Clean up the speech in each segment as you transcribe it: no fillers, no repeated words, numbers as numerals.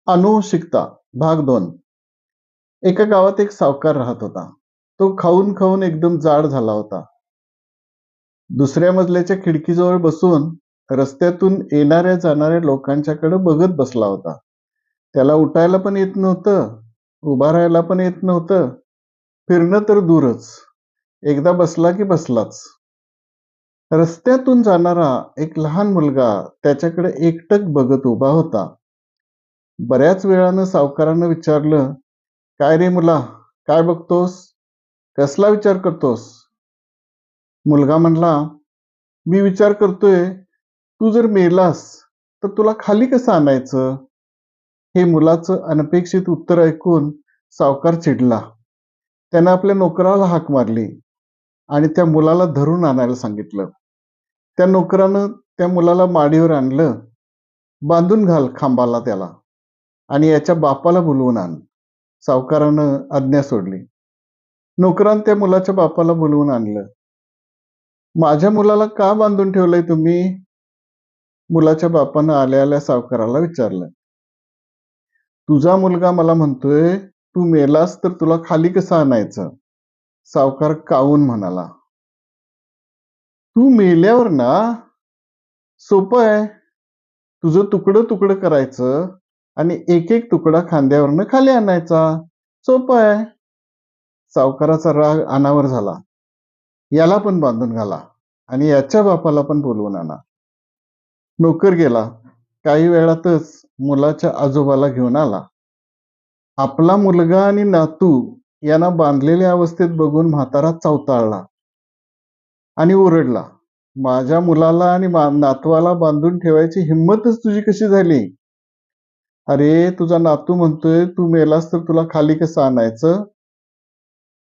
अनुवंशिकता भाग 2. एका गावात एक सावकार राहत होता. तो खाऊन खाऊन एकदम जाड झाला होता. दुसऱ्या मजल्याच्या खिडकीजवळ बसून रस्त्यातून येणाऱ्या जाणाऱ्या लोकांच्याकडे बघत बसला होता. त्याला उठायला पण येत नव्हतं, उभा राहायला पण येत नव्हतं, फिरणं तर दूरच. एकदा बसला की बसलाच. रस्त्यातून जाणारा एक लहान मुलगा त्याच्याकडे एकटक बघत उभा होता. बऱ्याच वेळानं सावकारानं विचारलं, "काय रे मुला, काय बघतोस? कसला विचार करतोस?" मुलगा म्हणला, "मी विचार करतोय, तू जर मेलास तर तुला खाली कसं आणायचं?" हे मुलाचं अनपेक्षित उत्तर ऐकून सावकार चिडला. त्यानं आपल्या नोकराला हाक मारली आणि त्या मुलाला धरून आणायला सांगितलं. त्या नोकरानं त्या मुलाला माडीवर आणलं. "बांधून घाल खांबाला त्याला आणि याच्या बापाला बोलवून आण." सावकारानं आज्ञा सोडली. नोकरानं त्या मुलाच्या बापाला बोलवून आणलं. "माझ्या मुलाला का बांधून ठेवलंय तुम्ही?" मुलाच्या बापानं आल्या आल्या सावकाराला विचारलं. "तुझा मुलगा मला म्हणतोय, तू मेलास तर तुला खाली कसं आणायचं?" सावकार कावून म्हणाला. "तू मेल्यावर ना, सोपं आहे. तुझं तुकडं तुकडं करायचं आणि एक एक तुकडा खांद्यावरनं खाली आणायचा. सोपं आहे." सावकाराचा राग अनावर झाला. "याला पण बांधून घाला आणि याच्या बापाला पण बोलवून आणा." नोकर गेला. काही वेळातच मुलाच्या आजोबाला घेऊन आला. आपला मुलगा आणि नातू यांना बांधलेल्या अवस्थेत बघून म्हातारा चवताळला आणि ओरडला, "माझ्या मुलाला आणि नातवाला बांधून ठेवायची हिंमतच तुझी कशी झाली? अरे, तुझा नातू म्हणतोय तू मेलास तर तुला खाली कसं आणायचं,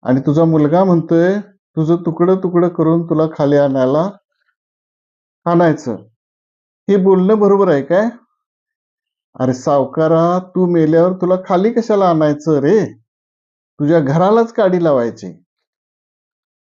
आणि तुझा मुलगा म्हणतोय तुझं तुकडं तुकडं करून तुला खाली आणायचं. हे बोलणं बरोबर आहे काय?" "अरे सावकारा, तू मेल्यावर तुला खाली कशाला आणायचं रे? तुझ्या घरालाच काडी लावायची."